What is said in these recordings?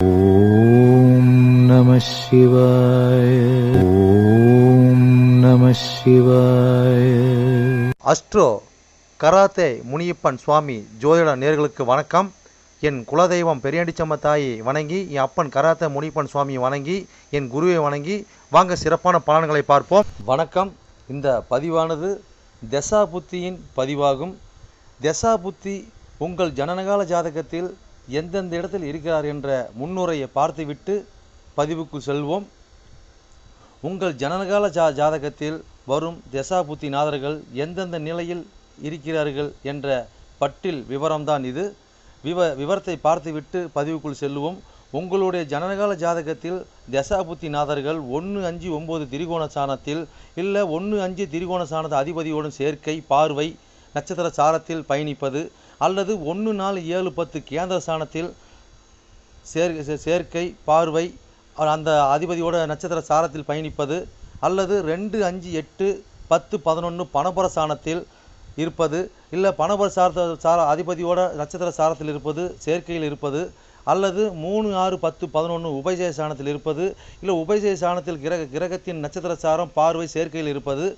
ஓம் நம சிவாய. ஓம் நம சிவாய. அஸ்ட்ரோ கராத்தே முனியப்பன் சுவாமி ஜோதிட நேயர்களுக்கு வணக்கம். என் குலதெய்வம் பெரியாண்டிச்சம்ம தாயை வணங்கி, என் அப்பன் கராத்தே முனியப்பன் சுவாமியை வணங்கி, என் குருவை வணங்கி வாங்க சிறப்பான பலன்களை பார்ப்போம். வணக்கம். இந்த பதிவானது தசா புத்தியின் பதிவாகும். தசா புத்தி உங்கள் ஜனனகால ஜாதகத்தில் எந்தெந்த இடத்தில் இருக்கிறார் என்ற முன்னுரையை பார்த்துவிட்டு பதிவுக்கு செல்வோம். உங்கள் ஜனனகால ஜாதகத்தில் வரும் தசா புத்தி நாதர்கள் எந்தெந்த நிலையில் இருக்கிறார்கள் என்ற பட்டியல் விவரம்தான் இது. விவரத்தை பார்த்துவிட்டு பதிவுக்குள் செல்வோம். உங்களுடைய ஜனனகால ஜாதகத்தில் தசா புத்தி நாதர்கள் 1-5-9 திரிகோண சாணத்தில் இல்லை 1-5 திரிகோண சாணத அதிபதியோடும் சேர்க்கை, பார்வை, நட்சத்திர சாரத்தில் பயணிப்பது, அல்லது 1-4-7-10 கேந்திர சாணத்தில் சேர்க்கை, பார்வை, அந்த அதிபதியோட நட்சத்திர சாரத்தில் பயணிப்பது, அல்லது 2-5-8-10-11 பணபர சாணத்தில் இருப்பது, இல்லை பணபர அதிபதியோட நட்சத்திர சாரத்தில் இருப்பது, சேர்க்கையில் இருப்பது, அல்லது 3-6-10-11 உபஜய சாணத்தில் இருப்பது, இல்லை உபஜய சாணத்தில் கிரகத்தின் நட்சத்திர சாரம், பார்வை, சேர்க்கையில் இருப்பது,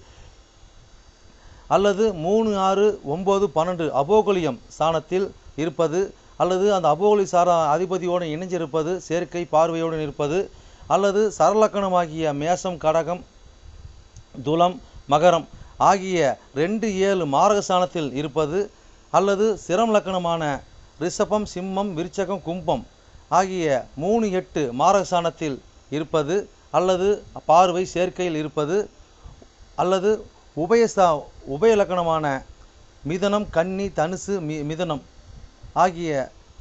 அல்லது 3-6-9-12 அபோகலியம் சாணத்தில் இருப்பது, அல்லது அந்த அபோகலி சார அதிபதியோடு இணைஞ்சிருப்பது, சேர்க்கை, பார்வையோடு இருப்பது, அல்லது சரலக்கணமாகிய மேசம், கடகம், துலம், மகரம் ஆகிய 2-7 மாரக சாணத்தில் இருப்பது, அல்லது சிரம் லக்கணமான ரிஷபம், சிம்மம், விருச்சகம், கும்பம் ஆகிய 3-8 மாரக சாணத்தில் இருப்பது, அல்லது பார்வை, சேர்க்கையில் இருப்பது, அல்லது உபய லக்கணமான மிதனம், கன்னி, தனுசு, மிதனம் ஆகிய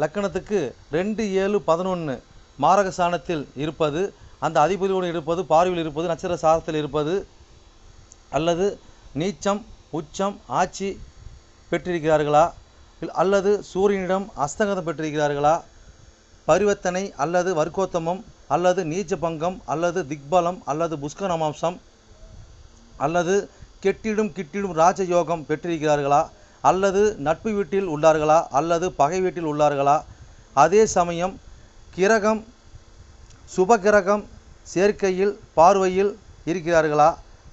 லக்கணத்துக்கு 2-7-11 மாரக சாணத்தில் இருப்பது, அந்த அதிபதியோடு இருப்பது, பார்வையில் இருப்பது, நட்சத்திர சாரத்தில் இருப்பது, அல்லது நீச்சம், உச்சம், ஆட்சி பெற்றிருக்கிறார்களா, அல்லது சூரியனிடம் அஸ்தங்கதம் பெற்றிருக்கிறார்களா, பரிவர்த்தனை அல்லது வர்க்கோத்தமம், அல்லது நீச்ச பங்கம், அல்லது திக்பலம், அல்லது புஷ்கரமாம்சம், அல்லது கெட்டிடும் ராஜயோகம் பெற்றிருக்கிறார்களா, அல்லது நட்பு வீட்டில் உள்ளார்களா, அல்லது பகை வீட்டில் உள்ளார்களா, அதே சமயம் கிரகம் சுப கிரகம் சேர்க்கையில் பார்வையில் இருக்கிறார்களா,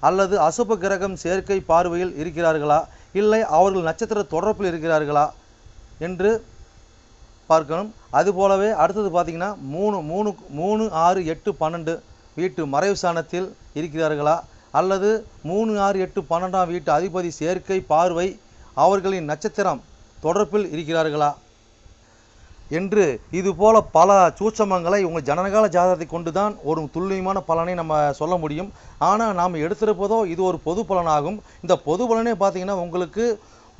அல்லது அசுப கிரகம் சேர்க்கை பார்வையில் இருக்கிறார்களா, இல்லை அவர்கள் நட்சத்திர தொடர்பில் இருக்கிறார்களா என்று பார்க்கணும். அதுபோலவே அடுத்தது பார்த்திங்கன்னா 3-6-8-12 வீட்டு மறைவு சாணத்தில் இருக்கிறார்களா, அல்லது 3-6-8-12 வீட்டு அதிபதி சேர்க்கை, பார்வை அவர்களின் நட்சத்திரம் தொடர்பில் இருக்கிறார்களா என்று இதுபோல பல சூட்சமங்களை உங்கள் ஜனனகால ஜாதகத்தை கொண்டு தான் ஒரு துல்லியமான பலனை நம்ம சொல்ல முடியும். ஆனால் நாம் எடுத்திருப்பதோ இது ஒரு பொது பலனாகும். இந்த பொது பலனே பார்த்திங்கன்னா உங்களுக்கு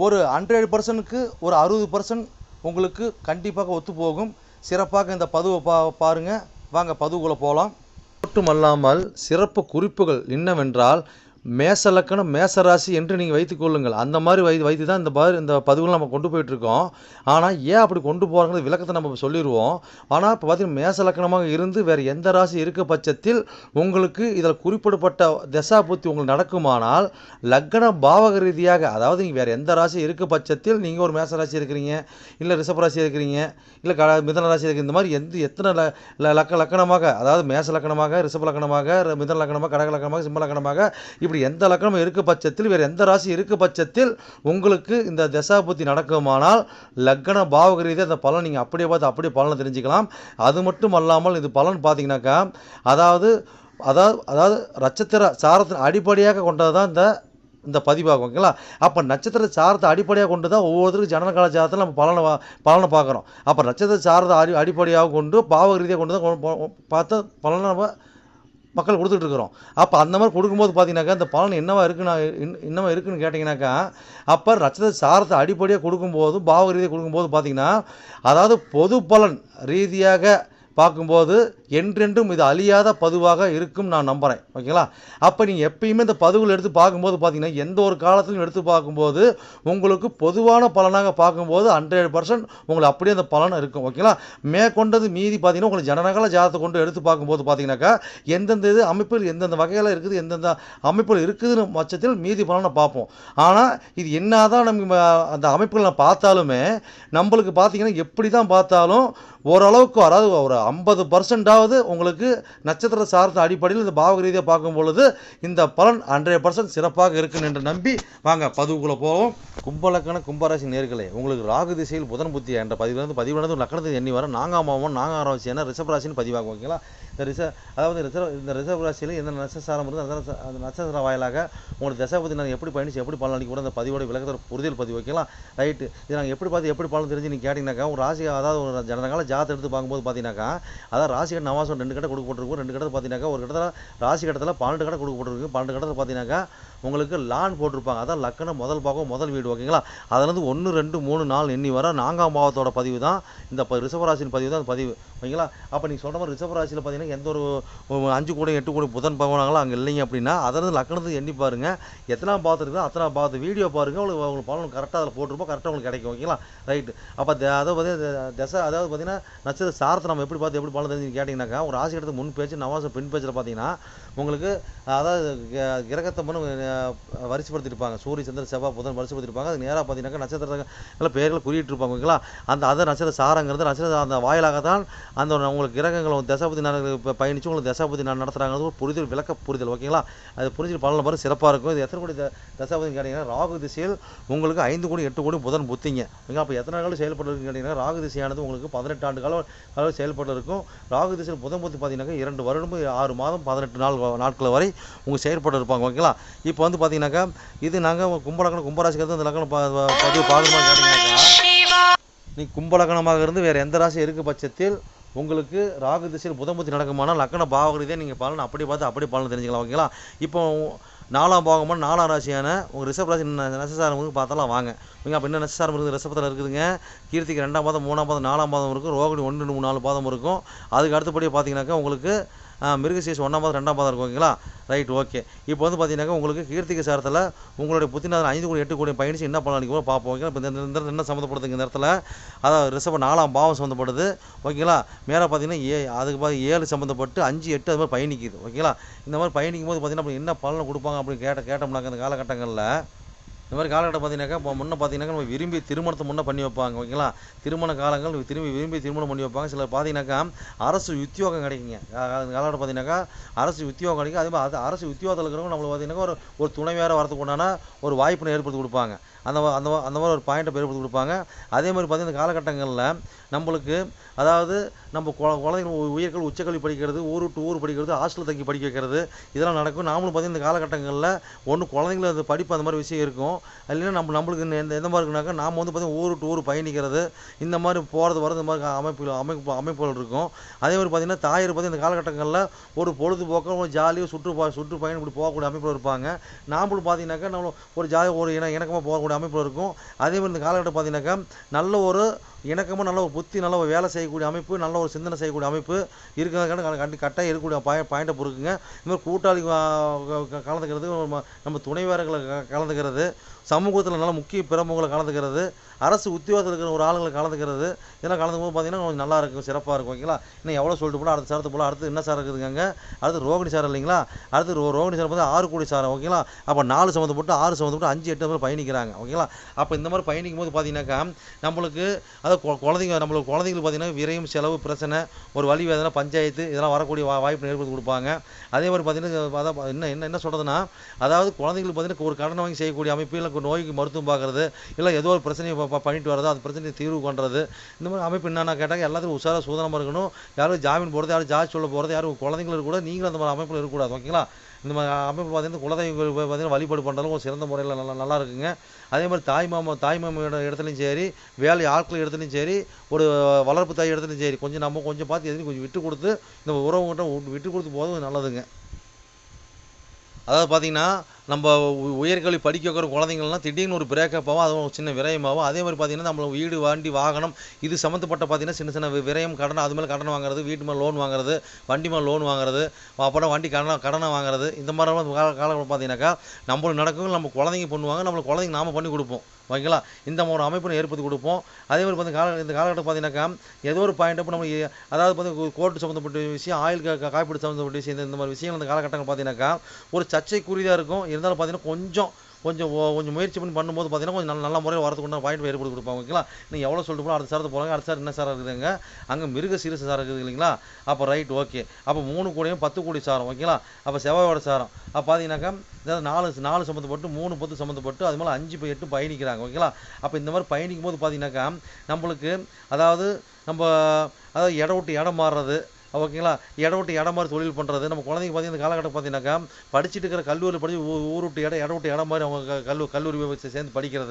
ஒரு 100%க்கு ஒரு 60% உங்களுக்கு கண்டிப்பாக ஒத்துப்போகும். சிறப்பாக இந்த பதிவை பாருங்கள். வாங்க பதிவுக்குள்ளே போகலாம். மட்டுமல்லாமல் சிறப்பு குறிப்புகள் என்னவென்றால், மேச லக்கணம், மேசராசி என்று நீங்கள் வைத்துக்கொள்ளுங்கள். அந்த மாதிரி வைத்து தான் இந்த பதிவுகள் நம்ம கொண்டு போயிட்டுருக்கோம். ஆனால் ஏன் அப்படி கொண்டு போகிறாங்க விளக்கத்தை நம்ம சொல்லிடுவோம். ஆனால் இப்போ பார்த்தீங்கன்னா மேச லக்கணமாக இருந்து வேறு எந்த ராசி இருக்க பட்சத்தில் உங்களுக்கு இதில் குறிப்பிடப்பட்ட தசா புத்தி உங்களுக்கு நடக்குமானால், லக்கண பாவக ரீதியாக, அதாவது நீங்கள் வேறு எந்த ராசி இருக்க பட்சத்தில் நீங்கள் ஒரு மேச ராசி இருக்கிறீங்க, இல்லை ரிஷபராசி இருக்கிறீங்க, இல்லை மிதன ராசி இருக்கிற, இந்த மாதிரி எத்தனை லக்கணமாக, அதாவது மேச லக்கணமாக, ரிஷப லக்கணமாக, மிதன லக்கணமாக, கடக லக்கணமாக, சிம்ம லக்கணமாக, இப்படி எந்த லக்கணம் இருக்க பட்சத்தில் வேறு எந்த ராசி இருக்க பட்சத்தில் உங்களுக்கு இந்த தசா புத்தி நடக்குமானால் லக்கண பாவக ரீதியாக அந்த பலன் நீங்கள் அப்படியே பார்த்து அப்படியே பலனை தெரிஞ்சுக்கலாம். அது மட்டும் அல்லாமல் இது பலன் பார்த்தீங்கன்னாக்கா, அதாவது நட்சத்திர சாரத்தின் அடிப்படையாக கொண்டது தான் இந்த பதிவாகும். ஓகேங்களா? அப்போ நட்சத்திர சாரத்தை அடிப்படையாக கொண்டு தான் ஒவ்வொருத்தருக்கும் ஜனனகால ஜாதகத்தில் நம்ம பலனை பார்க்குறோம். அப்போ நட்சத்திர சாரத்தை அடிப்படையாக கொண்டு பாவக ரீதியாக கொண்டு தான் பார்த்து பலனை நம்ம மக்கள் கொடுத்துட்ருக்குறோம். அப்போ அந்த மாதிரி கொடுக்கும்போது பார்த்தீங்கன்னாக்கா இந்த பலன் என்னவா இருக்குன்னு கேட்டிங்கனாக்கா, அப்போ நட்சத்திர சாரத்தை அடிப்படையாக கொடுக்கும்போது பாவக ரீதியாக கொடுக்கும்போது பார்த்தீங்கன்னா, அதாவது பொது பலன் ரீதியாக பார்க்கும்போது என்றென்றும் இது அழியாத பதிவாக இருக்கும் நான் நம்புகிறேன். ஓகேங்களா? அப்போ நீங்கள் எப்பயுமே இந்த பதிவுகள் எடுத்து பார்க்கும்போது பார்த்தீங்கன்னா, எந்த ஒரு காலத்திலும் எடுத்து பார்க்கும்போது உங்களுக்கு பொதுவான பலனாக பார்க்கும்போது 100% உங்களுக்கு அப்படியே அந்த பலன் இருக்கும். ஓகேங்களா? மேற்கொண்டது மீதி பார்த்தீங்கன்னா, உங்களுக்கு ஜனனகால ஜாதகத்தை கொண்டு எடுத்து பார்க்கும்போது பார்த்தீங்கன்னாக்கா, எந்தெந்த இது அமைப்பில் எந்தெந்த வகையில் இருக்குது, எந்தெந்த அமைப்பில் இருக்குதுன்னு பட்சத்தில் மீதி பலனை பார்ப்போம். ஆனால் இது என்னதான் நம்ம அந்த அமைப்புகளை பார்த்தாலுமே நம்மளுக்கு பார்த்தீங்கன்னா, எப்படி தான் பார்த்தாலும் ஓரளவுக்கு, அதாவது ஒரு 50%ஆவது உங்களுக்கு நட்சத்திர சார்ந்த அடிப்படையில் இந்த பாவக ரீதியாக பார்க்கும் பொழுது இந்த பலன் 100% சிறப்பாக இருக்குன்னு என்று நம்பி வாங்க பதிவுக்குள்ளே போவோம். கும்பலக்கண கும்பராசி நேர்களே, உங்களுக்கு ராகு திசையில் புதன் புத்தி என்ற பதிவானது லக்கணத்தை எண்ணி வர 4ஆம் பாவம் 4ஆம் ராசியான ரிஷப ராசின்னு பதிவாகும். ஓகேங்களா? இந்த ரிஷப ராசியில் எந்த நட்சத்திரம் இருந்து அந்த நட்சத்திர வாயிலாக உங்களுக்கு தசாபதி நான் எப்படி பயணிச்சு எப்படி பலன் அளிக்க கூட அந்த பதிவோட விளக்கத்தோட புரிதல் பதிவு. ஓகேங்களா? ரைட்டு. இது நாங்கள் எப்படி பார்த்து எப்படி பலன் தெரிஞ்சு நீங்கள் கேட்டிங்கனாக்கா, ஒரு ராசி, அதாவது ஒரு ஜனனகால ஜாதகத்தை எடுத்து பார்க்கும்போது பார்த்தீங்கன்னாக்கா, அதாவது ராசி கட்ட நவாசம் 2 கட்ட கொடுக்கப்பட்டிருக்கும். 2 கட்டத்தில் பார்த்தீங்கன்னாக்கா, ஒரு கட்டத்தில் ராசி கட்டத்தில் 12 கட்ட கொடுக்கப்பட்டிருக்கு. 12 கட்டத்தில் பார்த்தீங்கன்னாக்கா உங்களுக்கு லான் போட்டிருப்பாங்க. அதான் லக்கணம் முதல் பாகம் முதல் வீடு. ஓகேங்களா? அதுலேருந்து 1 2 3 4 எண்ணி வர 4ஆம் பாவத்தோட பதிவு தான் இந்த ரிஷபராசியின் பதிவு தான் அந்த பதிவு. ஓகேங்களா? அப்போ நீங்கள் சொல்கிற மாதிரி ரிஷபராசியில் பார்த்தீங்கன்னா எந்த ஒரு 5 கோடி 8 கோடி புதன் பகவானாங்களோ அங்கே இல்லைங்க அப்படின்னா, அதிலிருந்து லக்கணத்தை எண்ணி பாருங்கள். எத்தனாம் பாவத்து இருக்குதோ அத்தனை பாவத்து வீடியோ பாருங்கள். உங்களுக்கு பலன் கரெக்டாக அதில் போட்டிருப்போம், கரெக்டாக உங்களுக்கு கிடைக்கும். ஓகேங்களா? ரைட்டு. அப்போ அதாவது அதாவது பார்த்தீங்கன்னா நட்சத்திர சாரத்தை நம்ம எப்படி பார்த்து எப்படி பலன் தெரிஞ்சு கேட்டிங்கனாக்கா, ஒரு ராசி இடத்துக்கு முன் பேச்சு நவாசம் பின் பேச்சில் பார்த்தீங்கன்னா உங்களுக்கு அதாவது கிரகத்தை வரிசைப்படுத்திருப்பாங்க. சூரிய சந்திர செவ்வாய் புதன் வரிசைப்படுத்திருப்பாங்க. அது நேராக பார்த்தீங்கன்னாக்கா நட்சத்திரங்கள் பெயர்கள் குறியிட்டிருப்பாங்க. ஓகேங்களா? அந்த நட்சத்திர சாரங்கிறது நட்சத்திர அந்த வாயிலாக தான் அந்த உங்களுக்கு கிரகங்கள் தசாபதி பயணித்து உங்களுக்கு தசாபதி நடத்துகிறாங்க. ஒரு புரிதல், விளக்க புரிதல். ஓகேங்களா? அது புரிஞ்சு பலன் மாதிரி சிறப்பாக இருக்கும். இது எத்தனை கோடி தசாபதி கேட்டிங்கன்னா, ராகு திசையில் உங்களுக்கு 5 கோடி 8 கோடி புதன் புத்திங்க. ஓகேங்களா? அப்போ எத்தனை நாள் செயல்பட்டு இருக்குன்னு கேட்டிங்கன்னா, ராகு திசையானது உங்களுக்கு 18 ஆண்டு காலம் செயல்பட்டு இருக்கும். ராகு திசையில் புதன் புத்தி பார்த்தீங்கன்னாக்கா 2 வருடம் 6 மாதம் 18 நாட்கள் வரை உங்கள் செயல்பட்டு இருப்பாங்க. ஓகேங்களா? இப்போ வந்து பார்த்தீங்கன்னாக்கா, இது நாங்கள் கும்பலக்கணம் கும்பராசிக்கிறது அந்த லக்கணம் பதிவு பார்க்கணுமா கேட்டிங்கன்னாக்கா, நீ கும்பலக்கணமாக இருந்து வேறு எந்த ராசி இருக்க பட்சத்தில் உங்களுக்கு ராகு திசையில் புதன் புத்தி நடக்குமானால் லக்கண பாவகரீதியாக நீங்கள் பலன் அப்படி பார்த்து அப்படி பலன் தெரிஞ்சுக்கலாம். ஓகேங்களா? இப்போ 4ஆம் பாவமாக 4ஆம் ராசியான உங்கள் ரிஷப ராசி நட்சத்திரம் பார்த்தாலாம் வாங்க. ஓகேங்களா? அப்போ என்ன நட்சத்திரம் இருக்குது? ரிஷபத்தில் இருக்குதுங்க. கீர்த்திக்கு 2ஆம் பாதம் 3ஆம் பாதம் 4ஆம் பாதம் இருக்கும். ரோகிணி 1 2 3 4 பாதம் இருக்கும். அதுக்கு அடுத்தபடியாக பார்த்தீங்கன்னாக்கா உங்களுக்கு மிருகசீரிஷம் 1ஆம் பாதம் 2ஆம் பாதம் இருக்கும். ஓகேங்களா? ரைட். ஓகே. இப்போ வந்து பார்த்தீங்கன்னாக்கா உங்களுக்கு கீர்த்திகை சாரத்தில் உங்களுடைய புத்திநாதன் 5 கோடி 8 கோடி பயணிச்சு என்ன பலன் அளிக்கும் பார்ப்போம். ஓகேங்களா? இப்போ இந்த என்ன சம்மந்தப்படுதுங்க இந்த இடத்துல, அதாவது ரிஷப 4ஆம் பாவம் சம்மந்தப்படுது. ஓகேங்களா? மேலே பார்த்தீங்கன்னா அதுக்கு பார்த்து 7 சம்மந்தப்பட்டு 5 8 அது மாதிரி பயணிக்குது. ஓகேங்களா? இந்த மாதிரி பயணிக்கும் போது பார்த்தீங்கன்னா அப்படி என்ன பலனை கொடுப்பாங்க அப்படின்னு கேட்டோம்னாக்க இந்த காலகட்டங்களில் இந்த மாதிரி காலகட்டம் பார்த்தீங்கன்னாக்கா, இப்போ முன்னே பார்த்தீங்கன்னாக்கா நம்ம விரும்பி திருமணத்தை முன்னே பண்ணி வைப்பாங்க. ஓகேங்களா? திருமண காலங்கள் விரும்பி திருமணம் பண்ணி வைப்பாங்க. சிலர் பார்த்தீங்கன்னாக்கா அரசு உத்தியோகம் கிடைக்குங்க. காலகட்டம் பார்த்தீங்கன்னாக்கா அரசு உத்தியோகம் கிடைக்கும். அதே மாதிரி அரசு உத்தியோகத்தில் இருக்கிறவங்க நம்மளுக்கு பார்த்தீங்கன்னா ஒரு துணை வேறு வரதுக்கு உண்டான ஒரு வாய்ப்பினை ஏற்படுத்தி கொடுப்பாங்க. அந்த மாதிரி ஒரு பாயிண்ட்டை ஏற்படுத்தி கொடுப்பாங்க. அதே மாதிரி பார்த்தீங்கன்னா இந்த காலகட்டங்களில் நம்மளுக்கு, அதாவது நம்ம குழந்தைகள் உயர்கல்வி உச்சக்கல்வி படிக்கிறது, ஊர் விட்டு ஊர் படிக்கிறது, ஹாஸ்டலில் தங்கி படிக்க வைக்கிறது, இதெல்லாம் நடக்கும். நாமளும் பார்த்தீங்கன்னா இந்த காலகட்டங்களில் ஒன்று குழந்தைங்கள அந்த படிப்பு அந்த மாதிரி விஷயம் இருக்கும். இல்லைன்னா நம்மளுக்கு எந்த மாதிரி இருக்குனாக்கா, நாம் வந்து பார்த்தீங்கன்னா ஊர் விட்டு ஊர் பயணிக்கிறது, இந்த மாதிரி போகிறது வர இந்த மாதிரி அமைப்புகள் இருக்கும். அதே மாதிரி பார்த்தீங்கன்னா தாயர் பார்த்தீங்கன்னா இந்த காலகட்டங்களில் ஒரு பொழுதுபோக்காக ஒரு ஜாலியாக சுற்றுப்பயணம் இப்படி போகக்கூடிய அமைப்பில் இருப்பாங்க. நாமளும் பார்த்தீங்கன்னாக்கா நம்ம ஒரு ஜாலியாக ஒரு இணக்கமாக போகக்கூடிய அமைப்பில் இருக்கும். அதே மாதிரி இந்த காலகட்டம் பார்த்தீங்கன்னாக்கா நல்ல ஒரு இணக்கமாக நல்ல ஒரு புத்தி நல்ல ஒரு வேலை செய்யக்கூடிய அமைப்பு, நல்ல ஒரு சிந்தனை செய்யக்கூடிய அமைப்பு இருக்கிறதுக்கான கட்டாயம் இருக்கக்கூடிய பாயிண்ட்டை பொறுக்குங்க. இந்த மாதிரி கூட்டாளி கலந்துக்கிறது, நம்ம துணைவேர்களை கலந்துக்கிறது, சமூகத்தில் நல்ல முக்கிய பிரமுகங்களை கலந்துக்கிறது, அரசு உத்தியோகத்தில் இருக்கிற ஒரு ஆளுங்களை கலந்துக்கிறது, இதெல்லாம் கலந்துக்கும் போது பார்த்தீங்கன்னா கொஞ்சம் நல்லா இருக்கும், சிறப்பாக இருக்கும். ஓகேங்களா? இன்னும் எவ்வளோ சொல்லிட்டு போனால் அடுத்த சாரத்து போல் அடுத்து என்ன சாரம் இருக்குதுங்க? அடுத்து ரோகிணி சாரம் இல்லைங்களா? அடுத்து ரோகிணி சாரம் பார்த்து 6 கோடி சாரம். ஓகேங்களா? அப்போ 4 சம்மந்தப்பட்டு 6 சம்மந்தப்பட்டு 5 8 மாதிரி பயணிக்கிறாங்க. ஓகேங்களா? அப்போ இந்த மாதிரி பயணிக்கும் போது பார்த்தீங்கன்னாக்கா நம்மளுக்கு அதாவது நம்மளுக்கு குழந்தைங்களுக்கு பார்த்தீங்கன்னா விரையும் செலவு பிரச்சனை, ஒரு வலி வேதனை, பஞ்சாயத்து இதெல்லாம் வரக்கூடிய வாய்ப்பு ஏற்படுத்தி கொடுப்பாங்க. அதே மாதிரி பார்த்தீங்கன்னா அதான் என்ன சொல்கிறதுனா, அதாவது குழந்தைங்களுக்கு பார்த்தீங்கன்னா ஒரு கடன் வாங்கி செய்யக்கூடிய அமைப்பு, இல்லை நோய்க்கு மருத்துவம் பார்க்குறது, இல்லை ஏதோ ஒரு பிரச்சனையை பண்ணிட்டு வரது, அந்த பிரச்சனையை தீர்வு பண்ணுறது, இந்த மாதிரி அமைப்பு என்னென்னா கேட்டாங்க எல்லாத்துக்கும் உஷாராக சூதனமாக இருக்கணும். யாரும் ஜாமீன் போடுறது, யாரும் ஜாட்சி சொல்ல போகிறது, யாரும் குழந்தைங்களுக்கு கூட நீங்களும் அந்த மாதிரி அமைப்பில் இருக்கக்கூடாது. ஓகேங்களா? இந்த மாதிரி அமைப்பு பார்த்தீங்கன்னா குலதெய்வங்கள் பார்த்தீங்கன்னா வழிபாடு பண்ணுறதும் சிறந்த முறையில் நல்லா இருக்குங்க. அதே மாதிரி தாய்மாமோட இடத்துலையும் சரி, வேலை ஆட்கள் இடத்துலையும் சரி, ஒரு வளர்ப்பு தாய் இடத்துலையும் சரி, கொஞ்சம் பார்த்து எதுவும் கொஞ்சம் விட்டு கொடுத்து இந்த உறவுகிட்ட விட்டு கொடுத்து போதும் நல்லதுங்க. அதாவது பார்த்தீங்கன்னா நம்ம உயர்கல்வி படிக்க வைக்கிற குழந்தைங்கள்லாம் திடீர்னு ஒரு பிரேக்கப் ஆகும், அது ஒரு சின்ன விரயமாகும். அதே மாதிரி பார்த்தீங்கன்னா நம்ம வீடு வண்டி வாகனம் இது சம்மந்தப்பட்ட பார்த்தீங்கன்னா சின்ன சின்ன விரயம் கடன், அது மேலே கடன் வாங்குறது, வீட்டு மேலே லோன் வாங்குறது, வண்டி மேலே லோன் வாங்குறது, அப்புறம் வண்டி கடனை வாங்குறது, இந்த மாதிரி காலகட்டம் பார்த்தீங்கன்னாக்கா நம்மளுக்கு நடக்கும். நம்ம குழந்தைங்க பண்ணுவாங்க, நம்மளுக்கு குழந்தைங்க நாம பண்ணி கொடுப்போம். ஓகேங்களா? இந்த ஒரு அமைப்பு ஏற்படுத்தி கொடுப்போம். அதே மாதிரி இந்த காலகட்டம் பார்த்தீங்கன்னாக்கா ஏதோ ஒரு பாயிண்ட் இப்போ நம்ம அதாவது வந்து கோர்ட்டு சம்மந்தப்பட்ட விஷயம், ஆயில் காப்பீடு சம்மந்தப்பட்ட விஷயம், இந்த மாதிரி விஷயங்கள் இந்த காலகட்டங்கள் பார்த்தீங்கன்னாக்கா ஒரு சர்ச்சைக்குரியதாக இருக்கும். இருந்தாலும் பார்த்தீங்கன்னா கொஞ்சம் முயற்சி பண்ணி பண்ணும்போது பார்த்தீங்கன்னா கொஞ்சம் நல்ல முறையில் வரதுக்கு பாயிண்ட் ஏற்படுத்தி கொடுப்பாங்க. ஓகேங்களா? நீங்கள் எவ்வளோ சொல்லிட்டு போகலாம், அடுத்த சாரத்தை போகிறாங்க, அடுத்த சார் என்ன சார் இருக்குதுங்க, அங்கே மிருக சீரச சாரம் இருக்குது இல்லைங்களா? அப்போ ரைட், ஓகே. அப்போ 3 கோடியும் 10 கோடி சாரம். ஓகேங்களா? அப்போ செவ்வாயோட சாரம் அப்போ பார்த்தீங்கன்னாக்கா இதாவது 4 சம்மந்தப்பட்டு 3 10 சம்மந்தப்பட்டு அது மேலே 5 8 பயணிக்கிறாங்க. ஓகேங்களா? அப்போ இந்த மாதிரி பயணிக்கும் போது பார்த்தீங்கன்னாக்கா நம்மளுக்கு அதாவது இடம் விட்டு இடம் மாறுறது. ஓகேங்களா? இடம் விட்டு இடம் மாதிரி தொழில் பண்ணுறது. நம்ம குழந்தைங்க பார்த்தீங்கன்னா இந்த காலகட்டம் பார்த்தீங்கன்னாக்கா படிச்சுட்டு இருக்கிற கல்லூரியில் படித்து ஊர் விட்டு இடம் விட்டு இடம் மாதிரி அவங்க கல்லூரி சேர்ந்து படிக்கிற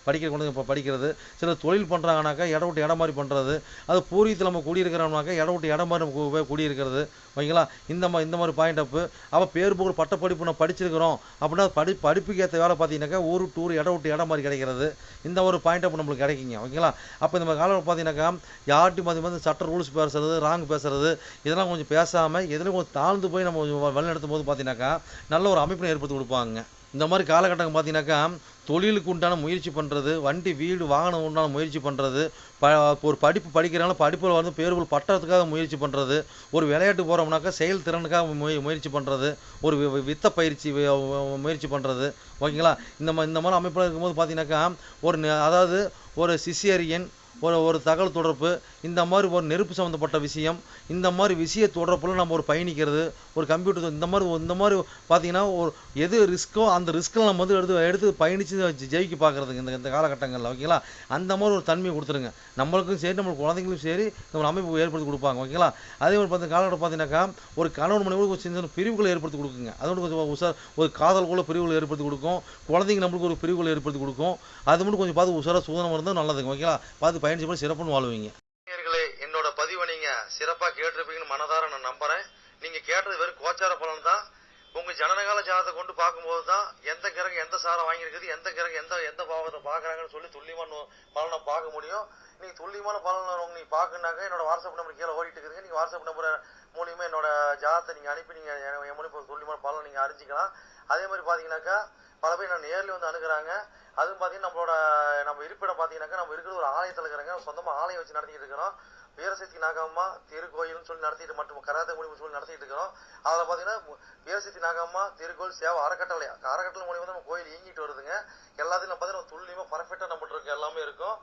குழந்தைங்க இப்போ படிக்கிறது. சில தொழில் பண்ணுறாங்கனாக்கா இடம் விட்டு இடம் மாதிரி பண்ணுறது. அது பூர்வீகத்தில் நம்ம குடியிருக்கிறோம்னாக்கா இடம் விட்டு இடம் மாதிரி நம்ம குடியிருக்கிறது. ஓகேங்களா? இந்த மாதிரி பாயிண்ட் அப்பு. அப்போ பேர் புகழ் பட்டப்படிப்பு நம்ம படிச்சிருக்கிறோம் அப்படின்னா படிப்புக்கு ஏற்ற வேலை பார்த்தீங்கன்னாக்கா ஊர் டூர் இடம் விட்டு இடம் மாதிரி கிடைக்கிறது. இந்த ஒரு பாயிண்ட் அப் நம்மளுக்கு கிடைக்குங்க. ஓகேங்களா? அப்போ இந்த மாதிரி காலம் பார்த்தீங்கன்னாக்கா யார்ட்டையும் வந்து சட்ட ரூல்ஸ் பேசுறது, ராங் பேசுறது, இதெல்லாம் கொஞ்சம் பேசாமல் எதுலையும் கொஞ்சம் தாழ்ந்து போய் நம்ம வழிநடத்தும் போது பார்த்தீங்கன்னாக்கா நல்ல ஒரு அமைப்பினை ஏற்படுத்தி கொடுப்பாங்க. இந்த மாதிரி காலகட்டம் பார்த்தீங்கன்னாக்கா தொழிலுக்கு உண்டான முயற்சி பண்ணுறது, வண்டி வீடு வாகனம் உண்டான முயற்சி பண்ணுறது, ஒரு படிப்பு படிக்கிறனால படிப்பில் வந்து பேர்கள் பட்டத்துக்காக முயற்சி பண்ணுறது, ஒரு விளையாட்டு போகிறோம்னாக்கா செயல்திறனுக்காக முயற்சி பண்ணுறது, ஒரு வித்த பயிற்சி முயற்சி பண்ணுறது. ஓகேங்களா? இந்த மாதிரி அமைப்பில் இருக்கும்போது பார்த்தீங்கன்னாக்கா அதாவது ஒரு சிசேரியன், ஒரு தகவல் தொடர்பு, இந்த மாதிரி ஒரு நெருப்பு சம்மந்தப்பட்ட விஷயம், இந்த மாதிரி விஷய தொடர்பில் நம்ம ஒரு பயணிக்கிறது, ஒரு கம்ப்யூட்டர் இந்த மாதிரி பார்த்தீங்கன்னா ஒரு எது ரிஸ்க்கோ அந்த ரிஸ்க்கில் நம்ம வந்து எடுத்து பயணித்து ஜெயிக்க பார்க்குறதுங்க இந்த காலகட்டங்களில். ஓகேங்களா? அந்த மாதிரி ஒரு தன்மையை கொடுத்துருங்க. நம்மளுக்கும் சரி நம்ம குழந்தைங்களுக்கும் சரி நம்ம அமைப்பு ஏற்படுத்தி கொடுப்பாங்க. ஓகேங்களா? அதே மாதிரி காலகட்டம் பார்த்தீங்கன்னாக்கா ஒரு கணவன் மனைவி ஒரு சின்ன பிரிவுகளை ஏற்படுத்தி கொடுக்குங்க. அதோட கொஞ்சம் ஒரு காதல்குள்ள பிரிவுகளை ஏற்படுத்தி கொடுக்கும். குழந்தைங்க நம்மளுக்கு ஒரு பிரிவுகளை ஏற்படுத்தி கொடுக்கும். அது மட்டும் கொஞ்சம் பார்த்து உசாராக சூதனம் இருந்தால் நல்லதுங்க. ஓகேங்களா? பார்த்து பயணிச்சு பண்ணி சிறப்புன்னு வாழ்வீங்க. என்னோட பதிவை நீங்க சிறப்பா கேட்டிருப்பீங்கன்னு மனதார நான் நம்புறேன். நீங்க கேட்டது வெறும் கோச்சார பலன் தான். உங்க ஜனனகால ஜாதகத்தை கொண்டு பார்க்கும்போது தான் எந்த கிரகம் எந்த சாரம் வாங்கியிருக்குது, எந்த கிரகம் எந்த பாவத்தை பாக்குறாங்கன்னு சொல்லி துல்லியமான பலனை பார்க்க முடியும். நீங்க துல்லியமான பலன் நீங்க பாக்குனாக்க என்னோட வாட்ஸ்அப் நம்பர் கீழே ஓடிட்டு இருக்குதுங்க. நீங்க வாட்ஸ்அப் நம்பர் மூலியமா என்னோட ஜாதகத்தை நீங்க அனுப்பி நீங்க என் மூலியமா துல்லியமான பலன் நீங்க அறிஞ்சிக்கலாம். அதே மாதிரி பாத்தீங்கன்னாக்கா பல பேர் நான் நேர்ல வந்து அணுகுறாங்க. அதுவும் பாத்தீங்கன்னா நம்ம இருப்பிடம் பாத்தீங்கன்னாக்கா நம்ம இருக்கிறது ஒரு ஆலயத்தில் இருக்கிறாங்க. சொந்தமா ஆலயம் வச்சு நடத்திட்டு இருக்கிறோம். வீரசக்தி நாகம்மா திருக்கோயில்னு சொல்லி நடத்திட்டு மட்டும் கராத்தே முடிவு சொல்லி நடத்திட்டு இருக்கிறோம். அதில் பார்த்தீங்கன்னா வீரசக்தி நாகம்மா திருக்கோயில் சேவை அறக்கட்டளை மூலியமா நம்ம கோயில் இயங்கிட்டு வருதுங்க. எல்லாத்தையும் பார்த்தீங்கன்னா துல்லியமா பர்ஃபெக்டா நம்மகிட்ட இருக்க எல்லாமே இருக்கும்.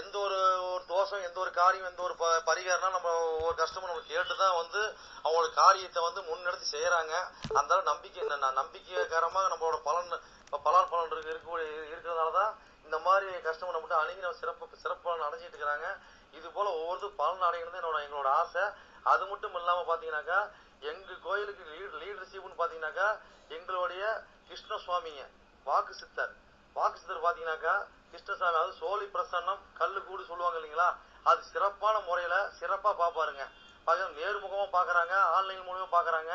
எந்த ஒரு தோஷம், எந்த ஒரு காரியம், எந்த ஒரு பரிகாரம்னா நம்ம ஒரு கஷ்டமும் நம்ம கேட்டுதான் வந்து அவங்களோட காரியத்தை வந்து முன்னெடுத்து செய்யறாங்க. அந்த நம்பிக்கைக்காரமாக நம்மளோட பலன் இருக்கிறதுனாலதான் இந்த மாதிரி கஷ்டம் நம்மகிட்ட அணுகி நம்ம சிறப்பு பலன் அடைஞ்சிட்டு இருக்கிறாங்க. இது போல ஒவ்வொருத்தரும் பலன் அடைகிறது எங்களோட ஆசை. அது மட்டும் இல்லாம பாத்தீங்கன்னாக்கா எங்க கோயிலுக்கு லீடர்ஷிப்னு பாத்தீங்கன்னாக்கா எங்களுடைய கிருஷ்ண சுவாமிங்க வாக்கு சித்தர் பாத்தீங்கன்னாக்கா கிருஷ்ணசாமி, அது சோழி பிரசன்னம் கல்லு கூடு சொல்லுவாங்க இல்லைங்களா, அது சிறப்பான முறையில சிறப்பா பாப்பாருங்க. நேர்முகமா பாக்குறாங்க, ஆன்லைன் மூலமா பாக்குறாங்க.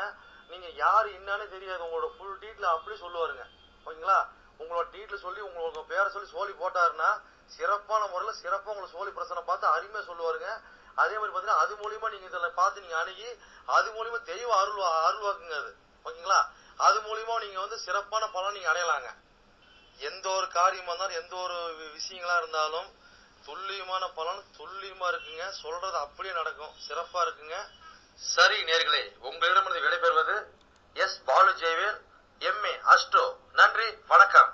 நீங்க யாரு என்னன்னு தெரியாது, உங்களோட ஃபுல் டீட்டெயில் அப்படி சொல்லுவாருங்க. ஓகேங்களா? உங்களோட டீட்டெயில் சொல்லி உங்களோட பேரை சொல்லி சோழி போட்டாருன்னா சிறப்பான முறையில சிறப்பா உங்களை சோழி பிரசனை பார்த்து அருமையா சொல்லுவாருங்க. அதே மாதிரி பாத்தீங்கன்னா அது மூலியமா நீங்க இதில் பார்த்து நீங்க அணுகி அது மூலியமா தெய்வ அருள்வாக்குங்க அது. ஓகேங்களா? அது மூலியமா நீங்க வந்து சிறப்பான பலன் நீங்க அடையலாங்க. எந்த ஒரு காரியமா இருந்தாலும் எந்த ஒரு விஷயங்களா இருந்தாலும் துல்லியமான பலன் துல்லியமா இருக்குங்க. சொல்றது அப்படியே நடக்கும், சிறப்பா இருக்குங்க. சரி நேயர்களே, உங்களிடமிருந்து விடைபெறுவது S. Balu Jayavel, MA astro. நன்றி, வணக்கம்.